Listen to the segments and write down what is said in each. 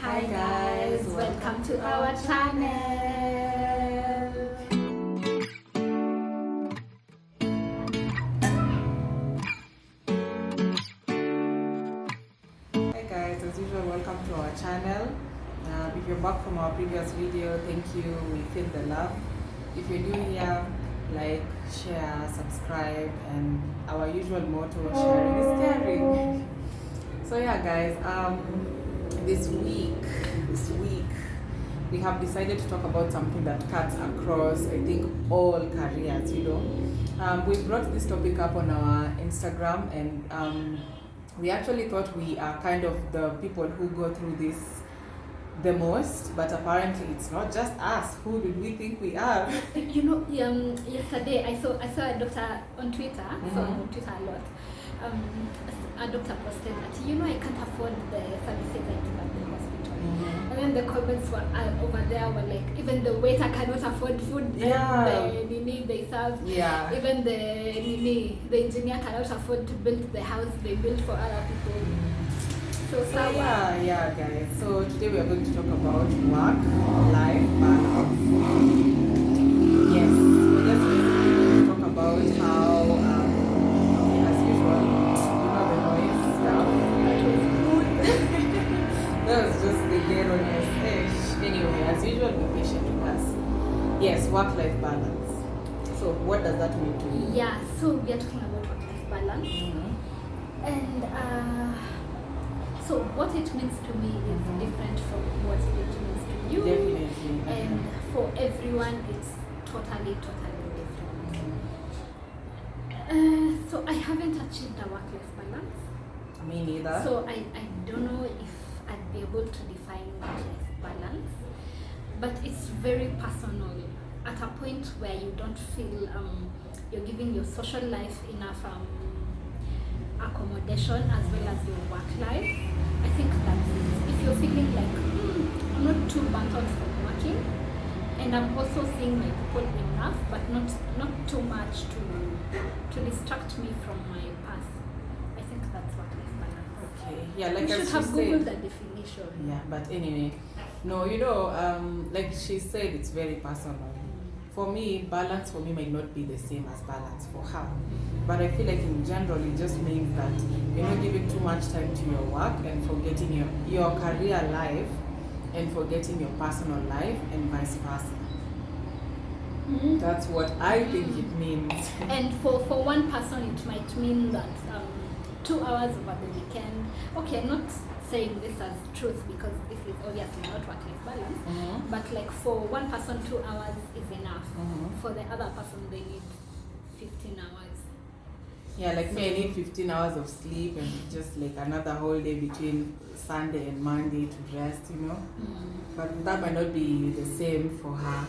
Hi guys, welcome to our channel. Hi guys, as usual, welcome to our channel. If you're back from our previous video, thank you, we feel the love. If you're new here, like, share, subscribe, and our usual motto, sharing is caring. So yeah guys, this week we have decided to talk about something that cuts across, I think, all careers, we brought this topic up on our Instagram, and we actually thought we are kind of the people who go through this the most, but apparently it's not just us. Who did we think we are? Yesterday I saw a doctor on Twitter, so I'm on Twitter a lot. A doctor posted that, I can't afford the services I give at the hospital. And then the comments were over there were like, even the waiter cannot afford food they serve. Yeah. Even the engineer cannot afford to build the house they built for other people. So yeah guys. So today we are going to talk about work-life balance. Yes, we're just going to talk about how, as usual, the noise stuff. That was just the ghetto-ness. Anyway, as usual, be patient with us. Yes, work-life balance. So what does that mean to you? Yeah, so we are talking about work-life balance. And so what it means to me is different from what it means to you. Definitely. And for everyone, it's totally different. So I haven't achieved a work-life balance. Me neither. So I don't know if I'd be able to define work-life balance, but it's very personal. At a point where you don't feel you're giving your social life enough accommodation as well as your work life, I think that's it. If you're feeling like I'm not too burnt out from working, and I'm also seeing my people enough, but not too much to distract me from my path, I think that's work-life balance. Okay. Yeah, like you as should she have said. googled the definition. Yeah, but anyway, no, like she said, it's very personal. For me, balance for me might not be the same as balance for her. But I feel like in general, it just means that you're not giving too much time to your work and forgetting your career life and forgetting your personal life and vice versa. That's what I think it means. And for one person, it might mean that 2 hours over the weekend. Okay, I'm not saying this as truth because this is obviously not work-life balance. But like for one person, 2 hours is enough. For the other person, they need 15 hours. Yeah, like me, I need 15 hours of sleep and just like another whole day between Sunday and Monday to rest, But that might not be the same for her.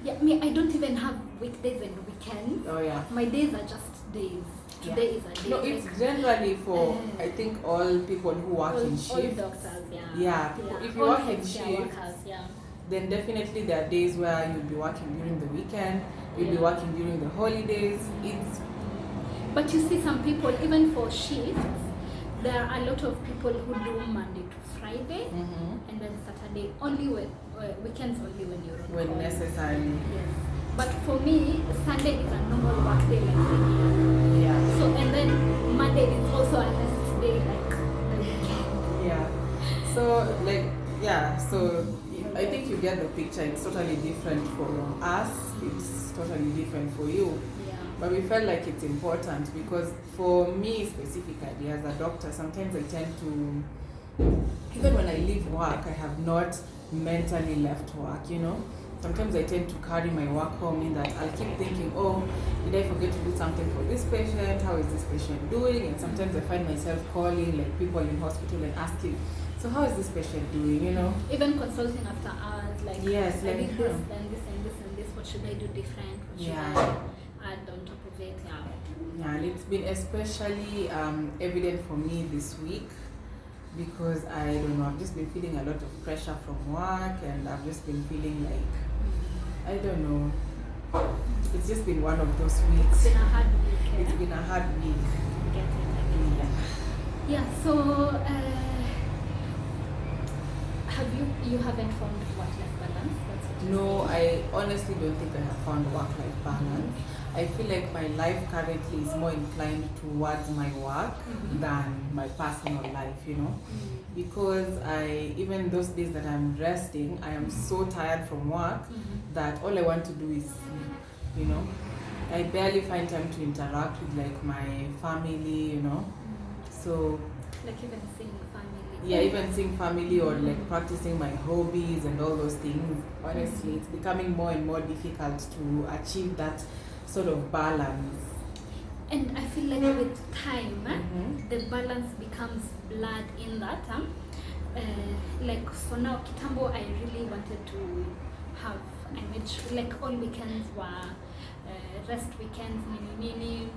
Yeah, me, I don't even have weekdays and weekends. Oh yeah. My days are just days. Today is a day. No, it's generally for, I think, all people who work in shift. All doctors, yeah. Yeah, if you all work in healthcare shift, workers, then definitely there are days where you'll be working during the weekend, you'll be working during the holidays. But you see, some people, even for shifts, there are a lot of people who do Monday to Friday, and then Saturday only when weekends only when you're on when call. necessary. Yes. But for me, Sunday is a normal work day like any Yeah. So and then Monday is also a rest day like the weekend. Yeah. So I think you get the picture. It's totally different for us. It's totally different for you. But we felt like it's important because for me specifically as a doctor, sometimes I tend to, even when I leave work, I have not mentally left work, Sometimes I tend to carry my work home in that I'll keep thinking, oh, did I forget to do something for this patient? How is this patient doing? And sometimes I find myself calling like people in hospital and asking, so how is this patient doing, Even consulting after hours, like, yes, I like did this and this and this and this, what should I do different? What should I add on top of it? Yeah, and it's been especially evident for me this week because I don't know, I've just been feeling a lot of pressure from work and I've just been feeling like, I don't know, it's just been one of those weeks. It's been a hard week. It's been a hard week. Yeah, so you haven't found work-life balance? That's what you're No, saying. I honestly don't think I have found work-life balance. I feel like my life currently is more inclined towards my work than my personal life, you know. Because even those days that I'm resting, I am so tired from work that all I want to do is sleep, you know. I barely find time to interact with like my family, you know. So Like even seeing family. yeah, even seeing family or like practicing my hobbies and all those things, honestly, it's becoming more and more difficult to achieve that sort of balance. And I feel like with time, the balance becomes blurred in that. Like for now, Kitambo, I really wanted to have, like all weekends were rest weekends, mini.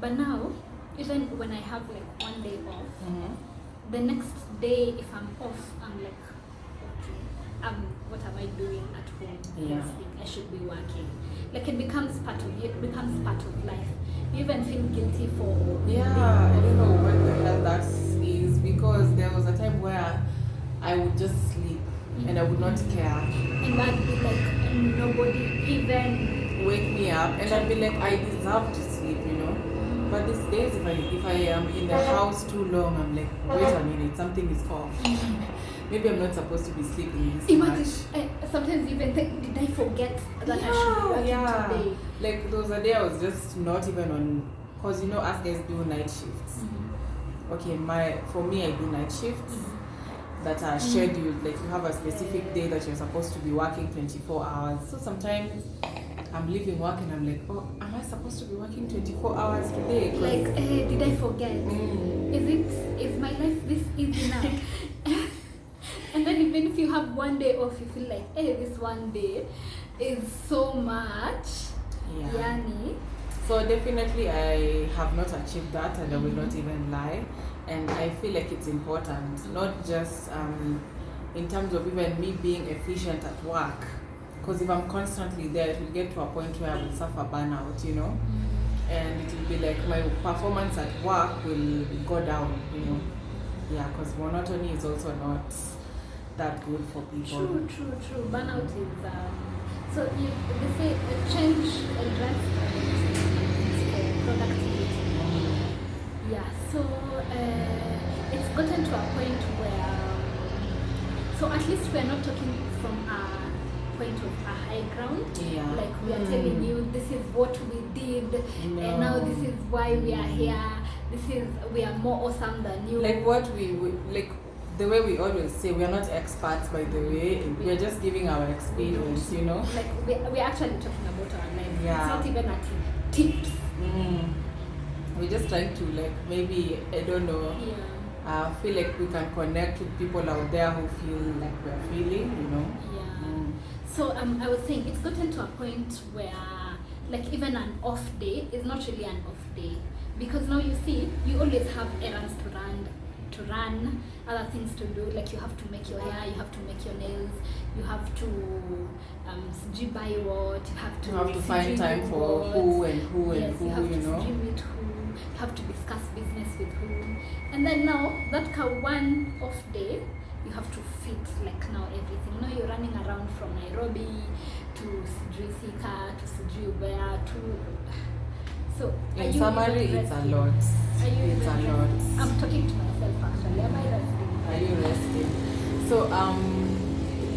But now, even when I have like one day off, the next day if I'm off, I'm like, okay, what am I doing at home? Yeah. Resting. I should be working. Like it becomes part of life. You even feel guilty for Yeah, I don't know what the hell that is, because there was a time where I would just sleep and I would not care. And I'd be like, nobody even Wake me up and I'd be like, I deserve to sleep, you know. But these days, if I am in the house too long, I'm like, wait a minute, something is off. Maybe I'm not supposed to be sleeping this much. Sometimes even think, did I forget that I should be working today? Like there was a day I was just not even on, because you know us guys do night shifts. Okay, for me I do night shifts that are scheduled. Like you have a specific day that you're supposed to be working 24 hours. So sometimes I'm leaving work and I'm like, oh, am I supposed to be working 24 hours today? Like, did I forget? Is my life this easy now? And then even if you have one day off, you feel like, hey, this one day is so much. Yeah. Yani. So definitely I have not achieved that, and I will not even lie. And I feel like it's important, not just in terms of even me being efficient at work. Because if I'm constantly there, it will get to a point where I will suffer burnout, you know. And it will be like my performance at work will go down, you know. Yeah, because monotony is also not that good for people. True. Burnout is so they say change and rest for productivity. Yeah, so it's gotten to a point where so at least we're not talking from a point of a high ground. Yeah. Like we are telling you this is what we did and now this is why we are here. We are more awesome than you. Like what we like the way we always say, we are not experts, by the way. We are just giving our experience, you know. Like we're actually talking about our life. Yeah. It's not even a tips. We're just trying to like maybe, I don't know, feel like we can connect with people out there who feel like we're feeling, you know. So I was saying it's gotten to a point where like even an off day is not really an off day, because now you see you always have errands to run, other things to do. Like you have to make your hair, you have to make your nails, you have to buy what, you have to find time for who and who and who, you have you to know. with who, you have to discuss business with who, and then now that one off day you have to fit like now everything. Now you're running around from Nairobi to Sijui Thika to Sijui where to. So in summary, it's a lot. It's a lot. I'm talking to myself actually. Am I resting? Are you resting? So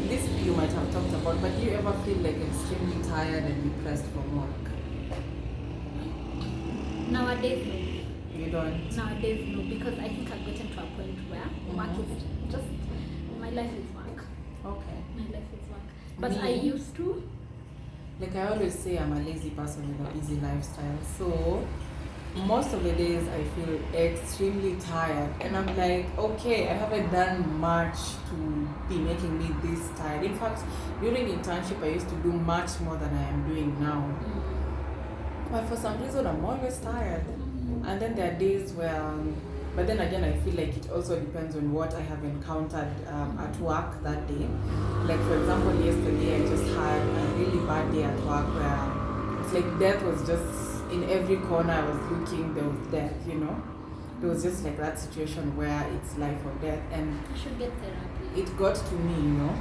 this you might have talked about, but do you ever feel like extremely tired and depressed from work? Nowadays, no. You don't? Nowadays, no, because I think I've gotten to a point where work is just, my life is work. Okay. My life is work. But I used to. Like I always say, I'm a lazy person with a busy lifestyle. So most of the days I feel extremely tired. And I'm like, okay, I haven't done much to be making me this tired. In fact, during internship, I used to do much more than I am doing now. But for some reason, I'm always tired. And then there are days where, but then again, I feel like it also depends on what I have encountered at work that day. Like for example, yesterday I just had a really bad day at work where it's like death was just in every corner I was looking, there was death, you know. There was just like that situation where it's life or death, and You should get therapy. it got to me, you know.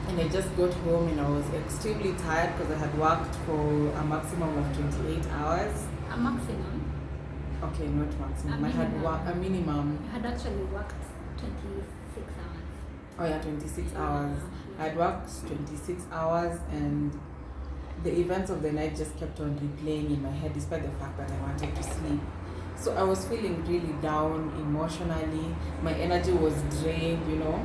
And I just got home and I was extremely tired because I had worked for a maximum of 28 hours. A maximum? Okay, not maximum. A I had minimum. a minimum. You had actually worked 26 hours. Oh yeah, 26 hours. I had worked 26 hours, and the events of the night just kept on replaying in my head despite the fact that I wanted to sleep. So I was feeling really down emotionally. My energy was drained, you know.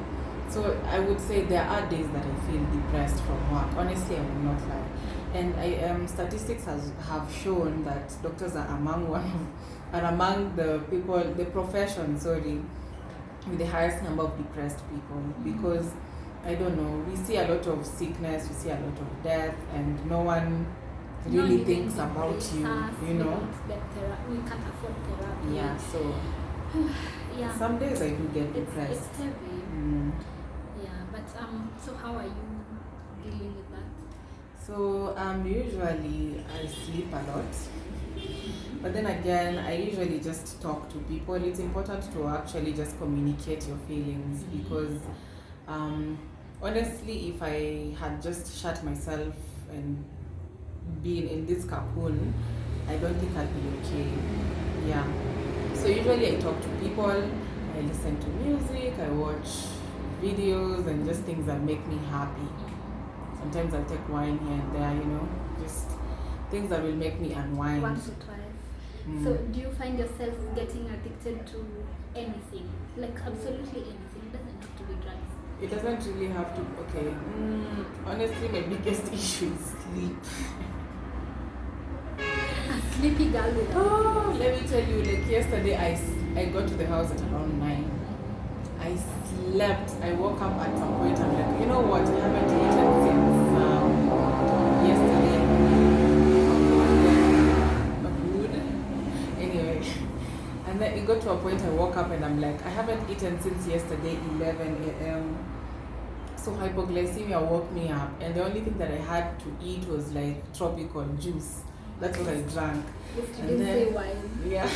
So I would say there are days that I feel depressed from work. Honestly, I will not lie. And statistics have shown that doctors are among the people, the profession, sorry, with the highest number of depressed people, because I don't know, we see a lot of sickness, we see a lot of death, and no one really thinks about you, you know. We can't afford therapy. Yeah, so Yeah. some days I do get depressed. It's heavy. Yeah, but so how are you dealing with that? So usually I sleep a lot, but then again I usually just talk to people. It's important to actually just communicate your feelings, because honestly, if I had just shut myself and been in this cocoon, I don't think I'd be okay. Yeah. So usually I talk to people, I listen to music, I watch videos and just things that make me happy. Sometimes I'll take wine here and there, you know, just things that will make me unwind. Once or twice. So do you find yourself getting addicted to anything? Like absolutely anything? It doesn't have to be drugs. It doesn't really have to, okay. Honestly, my biggest issue is sleep. A sleepy girl with Oh, let me tell you, like yesterday I got to the house at around 9. I slept. I woke up at some point. I'm like, you know what? I haven't eaten since yesterday. Food. Anyway, and then it got to a point I woke up and I'm like, I haven't eaten since yesterday 11 a.m. So hypoglycemia woke me up, and the only thing that I had to eat was like tropical juice. That's what I drank. You didn't say wine. Yeah.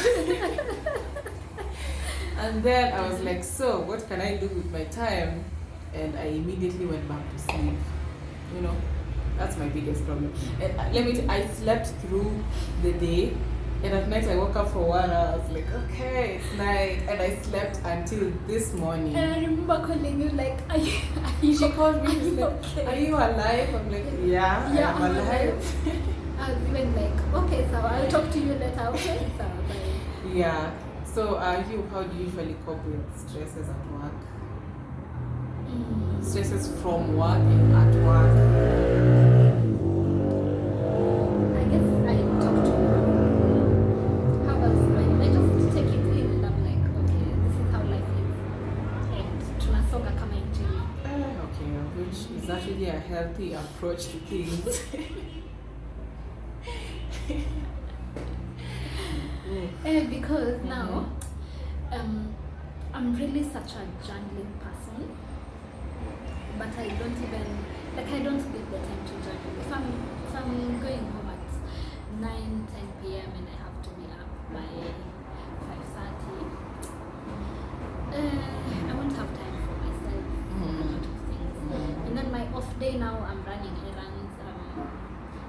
And then I was like, so what can I do with my time? And I immediately went back to sleep. You know, that's my biggest problem. And I slept through the day, and at night I woke up for 1 hour. I was like, okay, it's night. And I slept until this morning. And I remember calling you like, are you She called me, she's like, okay? are you alive? I'm like, yeah, I'm alive. I was even like, okay, so I'll talk to you later, okay? So, bye. Yeah. So how do you usually cope with stresses at work? Stresses from work and at work? I guess I talk to you. How else do I just take it in and I'm like, okay, this is how life is. And tunasonga kama injili. Okay, which is actually a healthy approach to things. Because now I'm really such a jungling person, but I don't give the time to juggle. If I'm going home at 9-10 p.m. and I have to be up by 5:30, I won't have time for myself. A lot of things. And then my off day now, I'm running errands,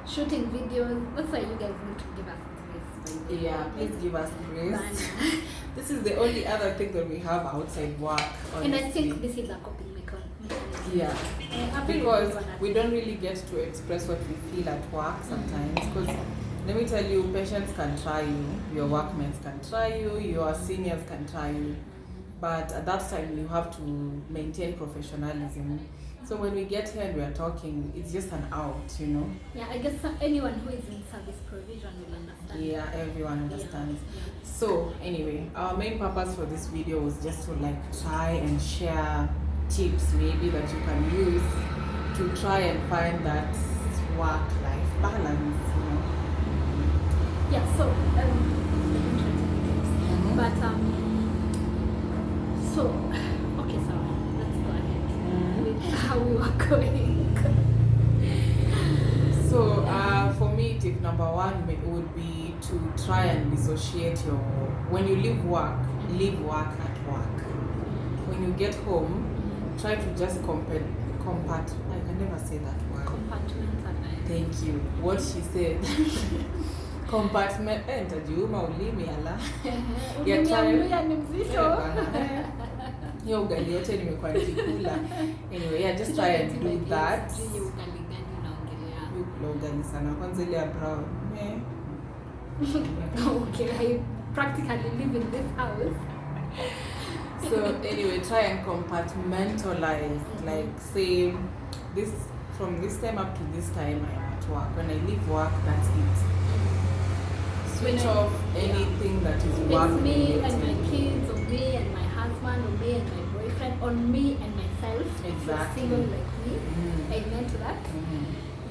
shooting videos. That's why you guys need to give us grace. Yeah, please give us grace. This is the only other thing that we have outside work, honestly. And I think this is a coping mechanism. Yeah, because we don't really get to express what we feel at work sometimes. Because let me tell you, patients can try you, your workmates can try you, your seniors can try you. But at that time, you have to maintain professionalism. So when we get here and we are talking, it's just an out, you know? Yeah, I guess anyone who is in service provision will understand. Yeah, everyone understands. Yeah. So anyway, our main purpose for this video was just to like try and share tips maybe that you can use to try and find that work-life balance, you know? Yeah, so, interesting tips. But, so, okay, so let's go ahead with how we were going. So for me, tip tip number one would be to try and dissociate your, when you leave work at work. When you get home, try to just I can never say that word. Compartmentalize. Thank you. What she said. Compartment. Nitajiuma ulimi ala. Yeah, hiyo ugali yote nimekuwa nikikula. Anyway, yeah, just try and do that. Ugali sana kwanza ile ya brown. Okay, I practically live in this house. So anyway, try and compartmentalize. Like say this, from this time up to this time I am at work. When I leave work, that's it. Switch off anything that is work. It's me and my kids, or me and my husband, or me and my boyfriend, or me and myself. Exactly. Single like me. Amen to that.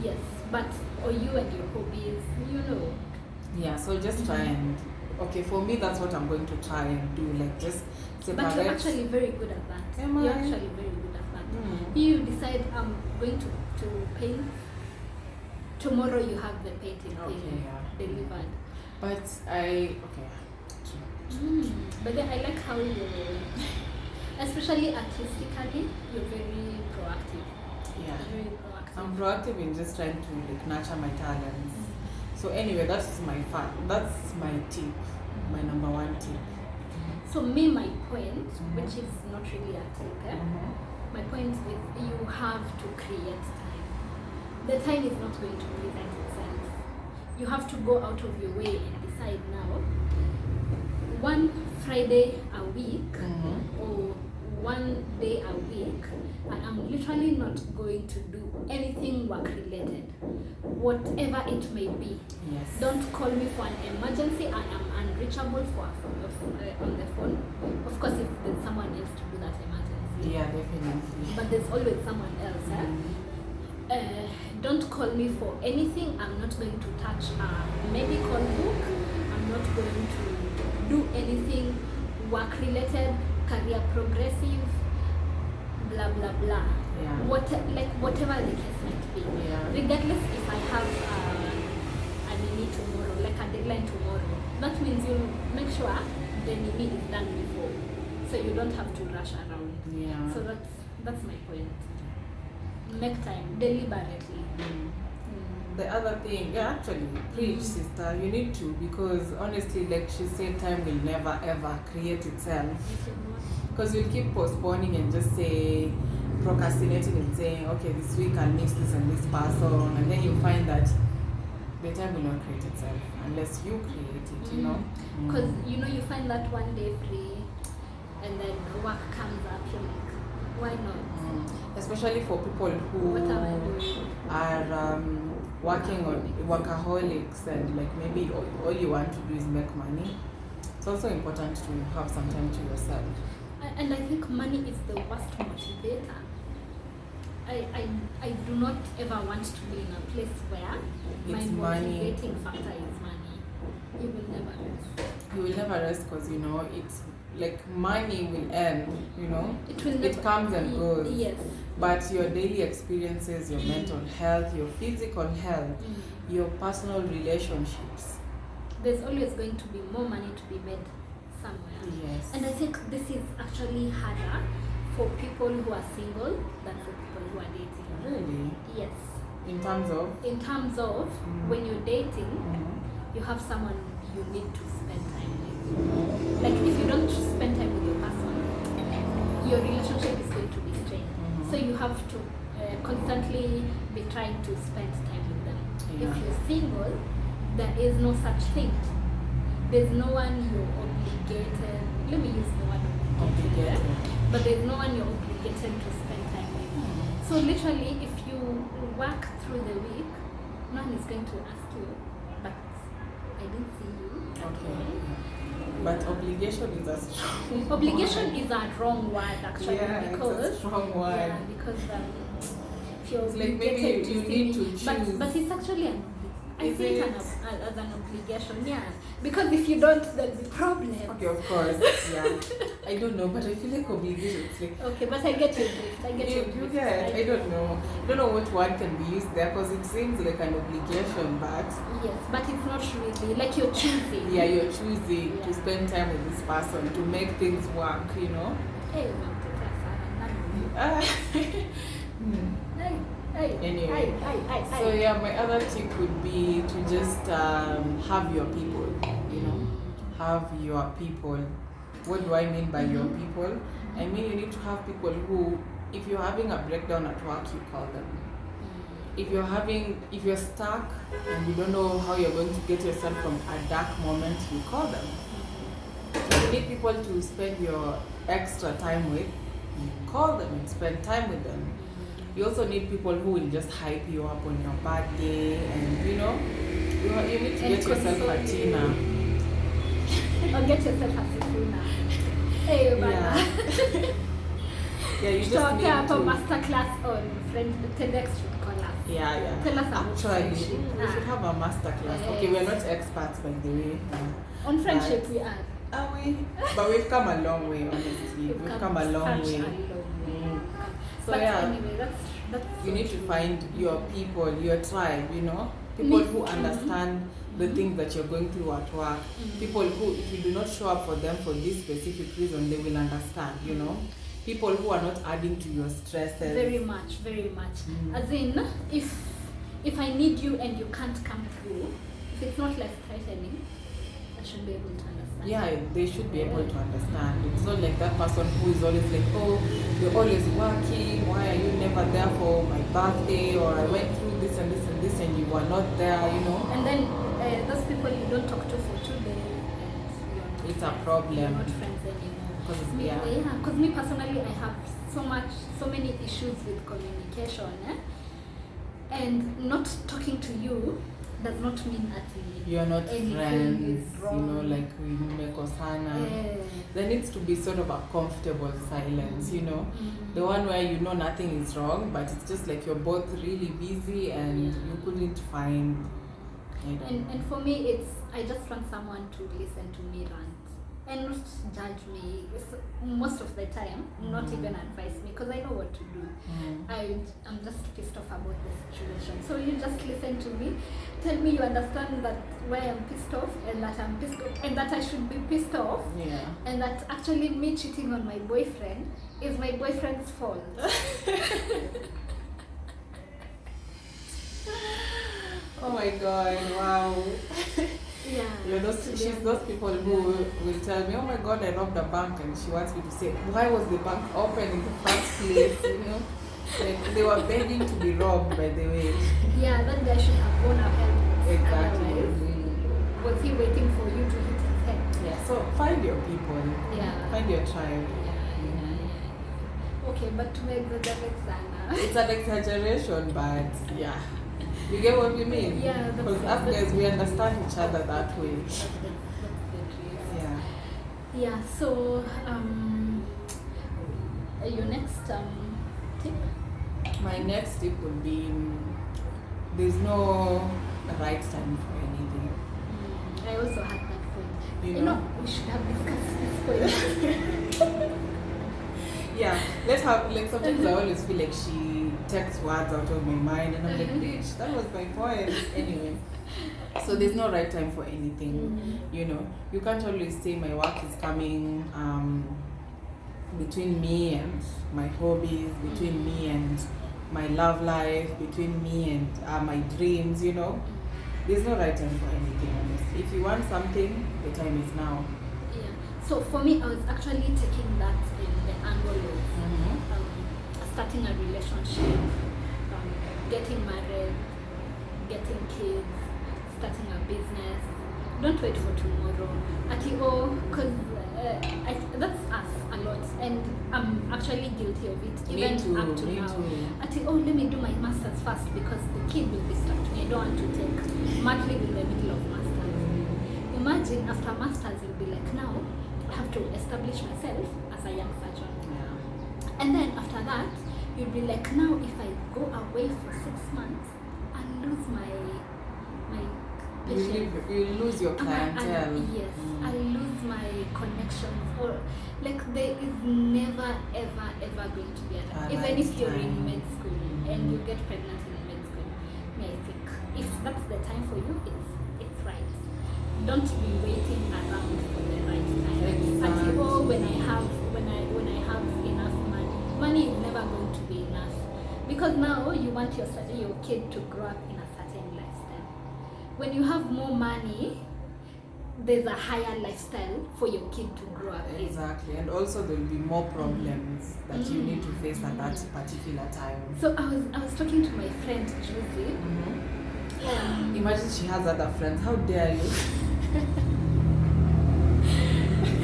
Yes, but or you and your hobbies, you know. Yeah, so just try and, okay, for me that's what I'm going to try and do, like just separate. But you're actually very good at that. Am I? You're actually very good at that. You decide I'm going to paint. Tomorrow you have the painting thing delivered. But but then I like how you're, especially artistically, you're very proactive. Yeah. Very proactive. I'm proactive in just trying to like nurture my talents. So anyway, that's my tip, my number one tip. So my point, which is not really a tip, my point is you have to create time. The time is not going to present itself. You have to go out of your way and decide now, one Friday a week or one day a week, and I'm literally not going to do anything work related, whatever it may be. Yes. Don't call me for an emergency and I'm unreachable on the phone. Of course, if there's someone else to do that emergency. Yeah, definitely. But there's always someone else. Don't call me for anything. I'm not going to touch a medical book. I'm not going to do anything work related, career progressive, blah blah blah. Yeah. Whatever the case might be. Yeah. Regardless if I have a nini tomorrow, like a deadline tomorrow, that means you make sure the nini is done before, so you don't have to rush around. Yeah. So that's my point. Make time deliberately. The other thing, actually, preach, sister, you need to, because honestly, like she said, time will never ever create itself. Because you'll keep postponing and just say, procrastinating and saying, okay, this week I'll mix this and this person, and then you find that the time will not create itself unless you create it, you know? Because you find that one day free, and then work comes up, you're like, why not? Especially for people who are working on workaholics and like maybe all you want to do is make money. It's also important to have some time to yourself. And I think money is the worst motivator. I do not ever want to be in a place where my motivating factor is money. You will never rest. You will never rest because it's like money will end, it comes and goes. Yes. But your daily experiences, your mental health, your physical health, your personal relationships. There's always going to be more money to be made somewhere. Yes. And I think this is actually harder for people who are single than for people who are dating. Really? Yes. In terms of? In terms of when you're dating, you have someone you need to spend time with. Like if you don't spend time with your person, your relationship is going to be strained. So you have to constantly be trying to spend time with them. Yeah. If you're single, there is no such thing. There's no one you're obligated. Let me use the word obligated. But there's no one you're obligated to spend time with. So literally, if you work through the week, no one is going to ask you, but I didn't see you. Okay. But obligation is a strong Obligation is a wrong word actually. Yeah, because it's a strong word. Yeah, because if you're it's like maybe you see need me, to choose. but it's actually I see it as an obligation, yeah. Because if you don't, there'll be problems. Okay, of course, yeah. I don't know, but I feel like obligation. It's like okay, but I get your drift. I get your you drift. get. I don't know. I don't know what word can be used there because it seems like an obligation, but yes, but it's not really like you're choosing. yeah, you're choosing to spend time with this person to make things work. You know. Hey, Anyway, so yeah, my other tip would be to just have your people, you know, have your people. What do I mean by your people? I mean you need to have people who, if you're having a breakdown at work, you call them. If you're stuck and you don't know how you're going to get yourself from a dark moment, you call them. You need people to spend your extra time with, you call them and spend time with them. You also need people who will just hype you up on your bad day, and you know, you need to get yourself a Tina. Or get yourself a Sifuna. Hey, yeah. Yeah, you just need to to. masterclass on TEDx should call us. Yeah. Tell us about Actually, friendship. we should have a masterclass. Yes. Okay, we're not experts by the way. On friendship, we are. Are we? But we've come a long way, honestly. We've come a long way. So but yeah, anyway, that's you need to find your people, your tribe, you know, people who understand the things that you're going through at work, people who, if you do not show up for them for this specific reason, they will understand, you know, people who are not adding to your stresses. Very much. As in, if I need you and you can't come through, if it's not life-threatening, I should be able to understand. Yeah, they should be able to understand. It's not like that person who is always like, oh, you're always working, why are you never there for my birthday, or I went through this and this and this and you were not there, you know. And then those people you don't talk to for 2 days, and it's a problem. You're not friends anymore. Because me personally, I have so many issues with communication, and not talking to you does not mean that you're not friends, is wrong. you know, like we mekosana. There needs to be sort of a comfortable silence, you know, the one where you know nothing is wrong, but it's just like you're both really busy and you couldn't find. And for me, it's I just want someone to listen to me rant and not judge me. Most of the time, not even advise me because I know what to do. I'm just pissed off about the situation. So you just listen to me, tell me you understand that why I'm pissed off and that I'm pissed off and that I should be pissed off. And that actually me cheating on my boyfriend is my boyfriend's fault. Oh my God, wow. She's those people who will tell me, oh my God, I robbed a bank, and she wants me to say, why was the bank open in the first place, you know? Like, they were begging to be robbed, by the way. Yeah, that guy should have gone ahead. Exactly. Was he waiting for you to hit his head? Yeah, so find your people. Find your tribe. Okay, but to make the it's an exaggeration, but yeah. You get what we mean? Yeah. Because us guys, we understand each other that way. That's good. Yeah. Yeah, so your next tip? My next tip would be there's no right time for anything. I also had that point. You know, we should have discussed this point. Yeah, let's have, like, sometimes I always feel like she takes words out of my mind and I'm like, bitch, that was my point. Anyway, so there's no right time for anything. You know, you can't always say my work is coming between me and my hobbies, between me and my love life, between me and my dreams, you know. There's no right time for anything, honestly. If you want something, the time is now. So for me, I was actually taking that in the angle of starting a relationship, getting married, getting kids, starting a business. Don't wait for tomorrow. Because that's us a lot, and I'm actually guilty of it, even up to now. Let me do my masters first because the kid will be stuck to me. I don't want to take mat leave in the middle of masters. Imagine after masters, you'll be like, now I have to establish myself as a young surgeon. And then after that, you'll be like, now if I go away for 6 months and lose my my You patience. lose your clientele. Yes, I lose my connections, or like there is never ever going to be enough. Even right if you're in time. med school and you get pregnant in med school, I think if that's the time for you, it's right. Don't be waiting around for the right time. Exactly. Until when I have enough money is never going to be enough, because now you want your kid to grow up in a certain lifestyle. When you have more money, there's a higher lifestyle for your kid to grow up in. Exactly, and also there will be more problems that you need to face at that particular time. So I was talking to my friend Josie. Imagine she has other friends. How dare you?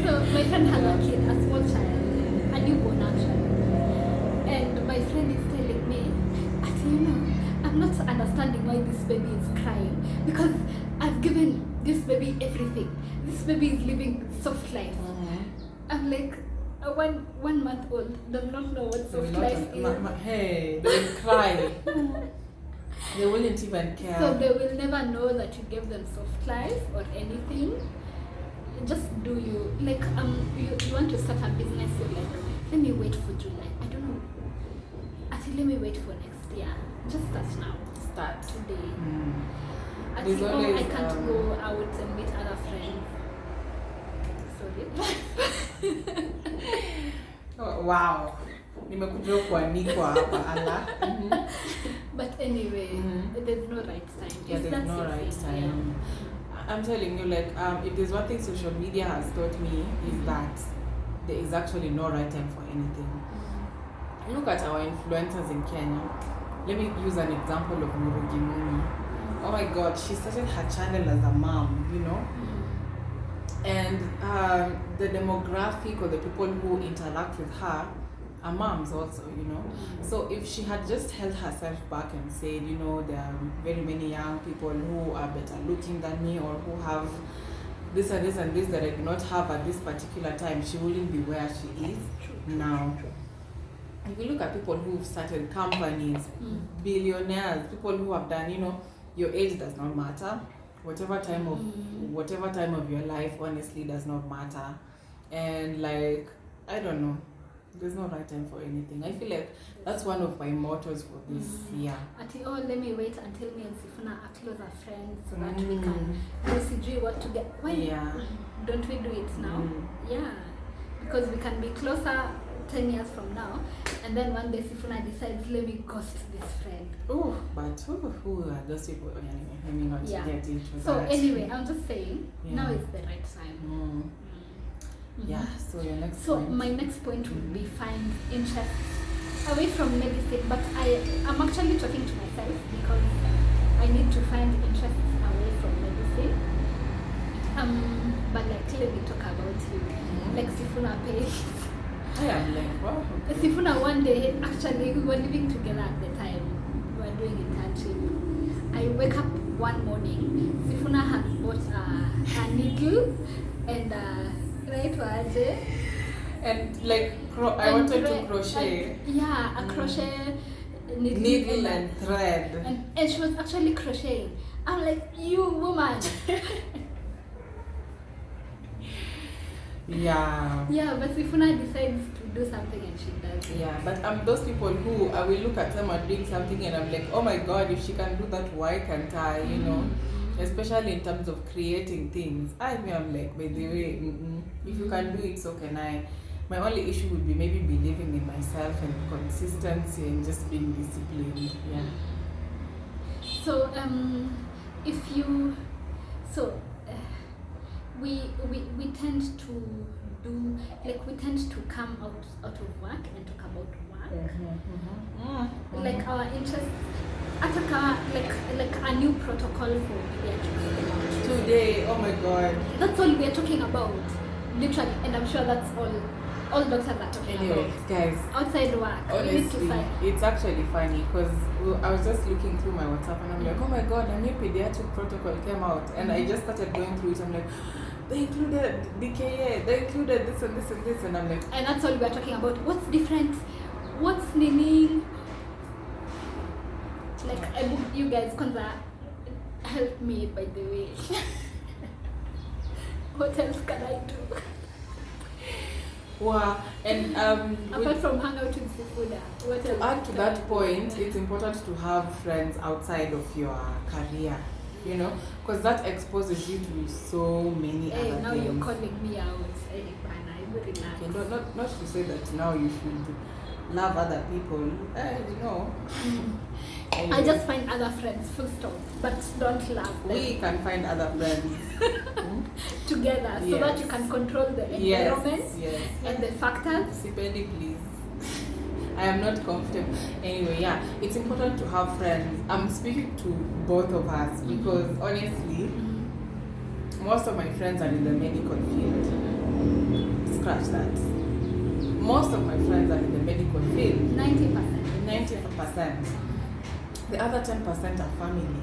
So my friend has a kid, a small child, a newborn actually. And my friend is telling me, I'm not understanding why this baby is crying, because I've given this baby everything. This baby is living soft life. I'm like, a 1 month old does not know what soft life is. Hey, they will cry. They wouldn't even care. So they will never know that you gave them soft life or anything. Just do you like you want to start a business, you're like, let me wait for July. I don't know. Actually, let me wait for next year. Just start now. Start today. There's always, I can't go out and meet other friends. Sorry. Oh, wow. Nimekuja kuanikwa hapa ala. But anyway, there's no right time. Yeah, there's no right time. Yeah. I'm telling you, like, if there's one thing social media has taught me is that there is actually no right time for anything. Look at our influencers in Kenya. Let me use an example of Murugi Muni. Oh my God, she started her channel as a mom, you know? And the demographic or the people who interact with her are moms also, you know. So if she had just held herself back and said, you know, there are very many young people who are better looking than me, or who have this and this and this that I do not have at this particular time, she wouldn't be where she is now. If you look at people who've started companies, billionaires, people who have done, you know, your age does not matter. Whatever time of your life, honestly, does not matter. And like, I don't know, there's no right time for anything. I feel like that's one of my mottos for this year. Let me wait until me and Sifuna are closer friends so that we can consider what to get. Why don't we do it now? Yeah, because we can be closer 10 years from now, and then one day Sifuna decides, let me ghost this friend. Oh, but who are those people? Anyway, let me not get into that. So anyway, I'm just saying, now is the right time. Yeah, so your next So point. my next point would be find interest away from medicine, but I'm actually talking to myself because I need to find interest away from medicine. But like, let me talk about you. Like Sifuna Pay. I am like, wow. Sifuna, one day, actually, we were living together at the time. We were doing internship. I wake up one morning, Sifuna has bought a needle and and like I wanted to crochet. A crochet needle and thread. And she was actually crocheting. I'm like, you woman. Yeah, but Sifuna decides to do something and she does. Yeah, but those people who I will look at them and doing something and I'm like, oh my God, if she can do that, why can't I? You know, especially in terms of creating things. I'm like, by the way, if you can do it, so can I. My only issue would be maybe believing in myself and consistency and just being disciplined. Yeah. So we tend to do, like, we tend to come out of work and talk about work. Like our interests, like a new protocol for pediatrics today. Oh my God, that's all we are talking about, literally, and I'm sure that's all doctors are talking about. Guys, outside work, honestly, it's actually funny because I was just looking through my WhatsApp and I'm like, oh my God, a new pediatric protocol came out, and I just started going through it. I'm like, they included DKA, they included this and this and this, and I'm like, and that's all we're talking about. What's different? What's meaning? Like, you guys, help me, by the way. What else can I do? Wow. And apart from hang out with Sifuda, what else? to add to that point, it's important to have friends outside of your career, you know, because that exposes you to so many Hey, other now things. you're calling me out. Hey, man, I will relax. Okay, not to say that now you should love other people, you know. Anyway, I just find other friends, full stop, but don't love them. we can find other friends Together, so that you can control the environment and the factors. Sipendi, please. I am not comfortable. Anyway, yeah, it's important to have friends. I'm speaking to both of us because honestly, most of my friends are in the medical field. Scratch that. Most of my friends are in the medical field. 90%. 90%. The other 10% are family.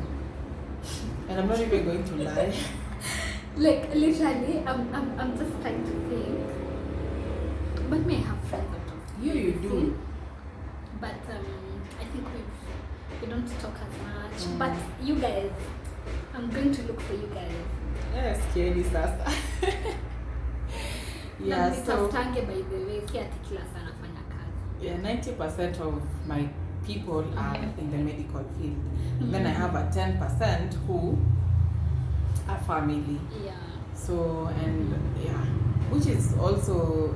And I'm not even going to lie. Like literally, I'm just trying to think. But may I have friends out of You do. But I think we don't talk as much. But you guys, I'm going to look for you guys. Yes, scary sasa. Yeah, so by the way, si ati kila saa nafanya kazi. yeah, 90% of my people are in the medical field. Then I have a 10% who are family. Yeah. So, and yeah, which is also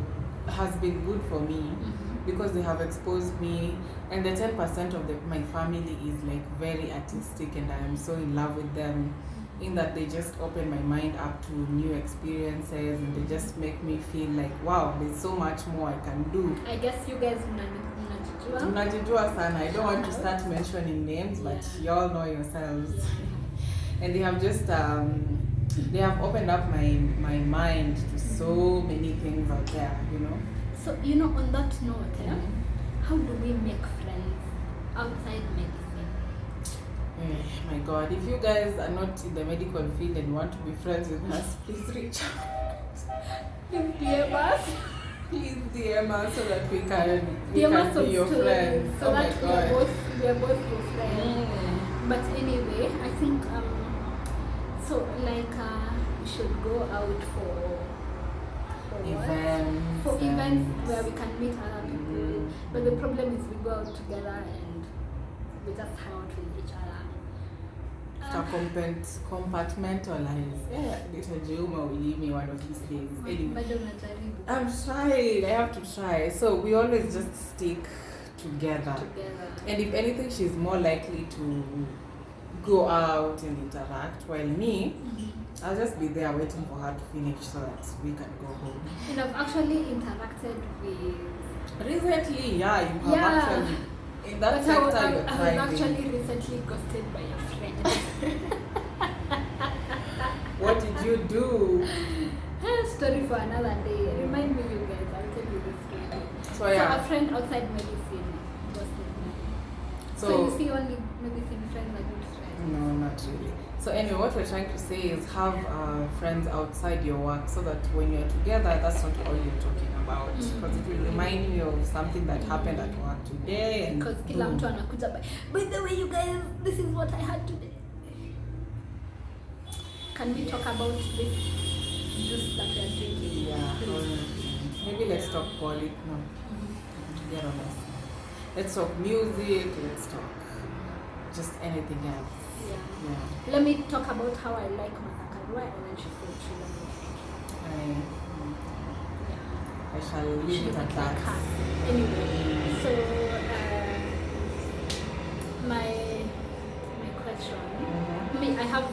has been good for me because they have exposed me, and the 10% of my family is like very artistic, and I am so in love with them in that they just open my mind up to new experiences, and they just make me feel like, wow, there's so much more I can do. I guess you guys Mnajijua sana. I don't want to start mentioning names, but y'all know yourselves. And they have just they have opened up my mind to so many things out there, you know. So, you know, on that note, how do we make friends outside medicine? My God, if you guys are not in the medical field and want to be friends with us, please reach out. Please DM us. Please DM us so that we can be your friends. So that we are both your friends. But anyway, I think so like we should go out for events. For events where we can meet other people. But the problem is we go out together and we just hang out with each other. Compartmentalize. Yeah, little Juma will leave me one of these days. Anyway, I'm trying. I have to try. So we always just stick together. And if anything, she's more likely to go out and interact, while me, I'll just be there waiting for her to finish so that we can go home. And I've actually interacted with... Recently, yeah, you have actually... In that sector, you're thriving. I was actually recently ghosted by a friend. What did you do? Story for another day. Remind me, you guys. I'll tell you this story. So yeah. So a friend outside medicine ghosted me. So you see, only medicine friends are good friends. No, not really. So anyway, what we're trying to say is have friends outside your work so that when you're together, that's not all you're talking about. Because it will remind you of something that happened at work today. Because kila mtu anakuja by the way, you guys, this is what I had today. Can we talk about this juice that we are drinking? Yeah. Maybe let's talk politics. No. Get on us. Let's talk music. Let's talk just anything else. Yeah. Let me talk about how I like Masakarua, and then she said she loves it. I shall leave it at that. Anyway, so my question. I have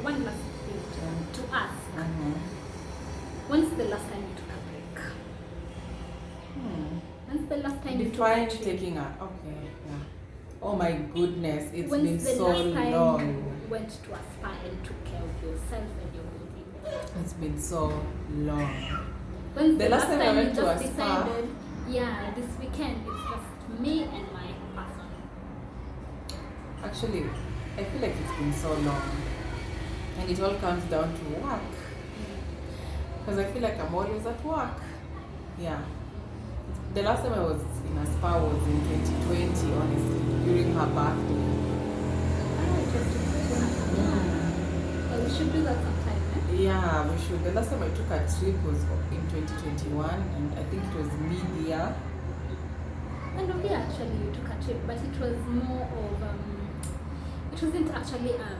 one last thing to ask. When's the last time you took a break? When's the last time you took a break? Taking a okay, yeah. Oh my goodness, it's When's been the so last time long. You went to a spa and took care of yourself and your body? It's been so long. When's the last time I went to a decided, spa? Yeah, this weekend it's just me and my person. Actually, I feel like it's been so long. And it all comes down to work. Because I feel like I'm always at work. Yeah. The last time I was in a spa was in 2020, honestly, during her birthday. should do that sometime, eh? Yeah, we should. The last time I took a trip was in 2021, and I think it was mid-year. And yeah, actually you took a trip, but it was more of it wasn't actually a trip.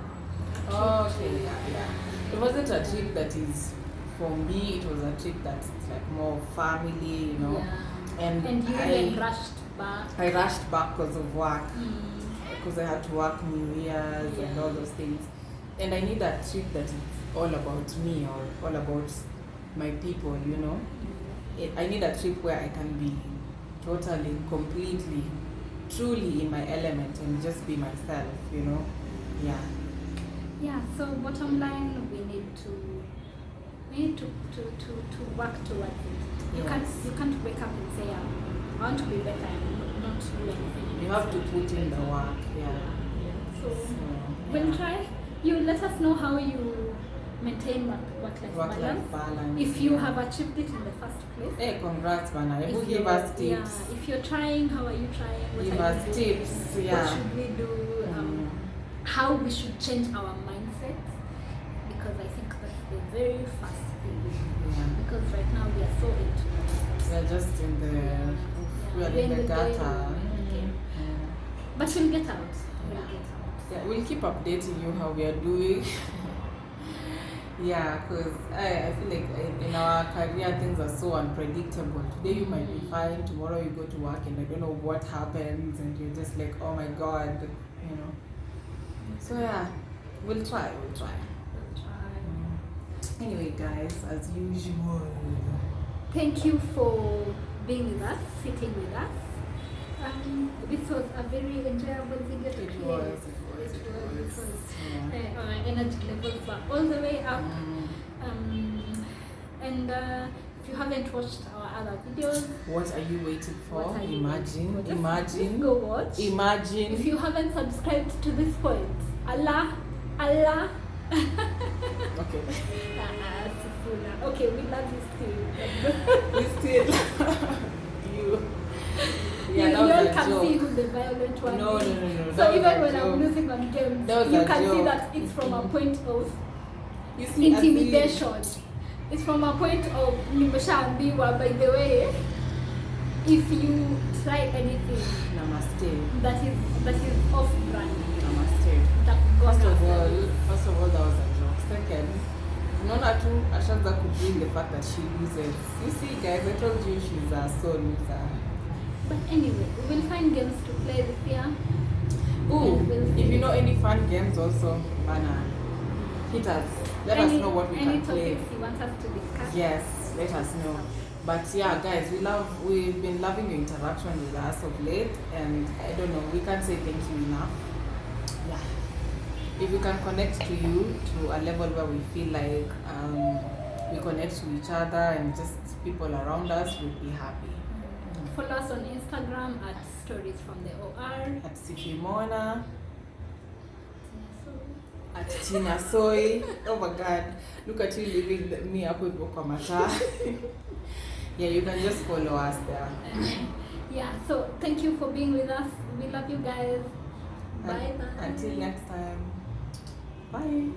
Oh, okay, yeah. It wasn't a trip that is for me. It was a trip that's like more family, you know. Yeah. And you even rushed back. I rushed back because of work, Mm. because I had to work New Year's and all those things. And I need a trip that is all about me or all about my people, you know. I need a trip where I can be totally, completely, truly in my element and just be myself, you know. Yeah. Yeah, so bottom line, we need to work towards it. You can't wake up and say, I want to be better and not do anything. You have to put in the work, yeah. So we'll try. You let us know how you maintain work-life balance. If you have achieved it in the first place. Hey, congrats, Bana. Who give us tips? Yeah, if you're trying, how are you trying? What give are us you doing? tips, yeah. What should we do? How we should change our mindset, because I think that's the very first thing. Yeah. Because right now we are so into it. We are just in the we are in the gutter. But we'll get out. We'll get out. Yeah, we'll keep updating you how we are doing. Yeah, because I feel like in our career things are so unpredictable. Today you might be fine, tomorrow you go to work and I don't know what happens, and you're just like, oh my god, you know. So yeah, we'll try. Anyway, guys, as usual, thank you for being with us, sitting with us. This was a very enjoyable video to create. It was. Our energy levels were all the way up. And if you haven't watched our other videos, what are you waiting for? Imagine. Just go watch. Imagine. If you haven't subscribed to this point, Allah. Okay. Okay, we love you still. We still you. Yeah, you all can joke. see who the violent one No. is. So even when I'm losing on games, you can see that it's from a point of intimidation. It's from a point of nimeshaambiwa, by the way. If you try anything Namaste. that is off brand, Namaste. First of all, that was a joke. Second, unaona tu ashaanza kubring the fact that she loses. You see, guys, I told you she's a soul loser. But anyway, we will find games to play this year. Ooh, if you know any fun games also, Bana, hit us. Let us know what we can play. Any topics you want us to discuss? Yes, let us know. But yeah, guys, we've been loving your interaction with us of late, and I don't know, we can't say thank you enough. Yeah. If we can connect to you to a level where we feel like we connect to each other and just people around us, we'd be happy. Follow us on Instagram at Stories from the OR. At Sifimona. At Tina Soy. Oh my god. Look at you leaving me up with Bokamata. Yeah, you can just follow us there. Yeah, so thank you for being with us. We love you guys. Bye. Until next time. Bye.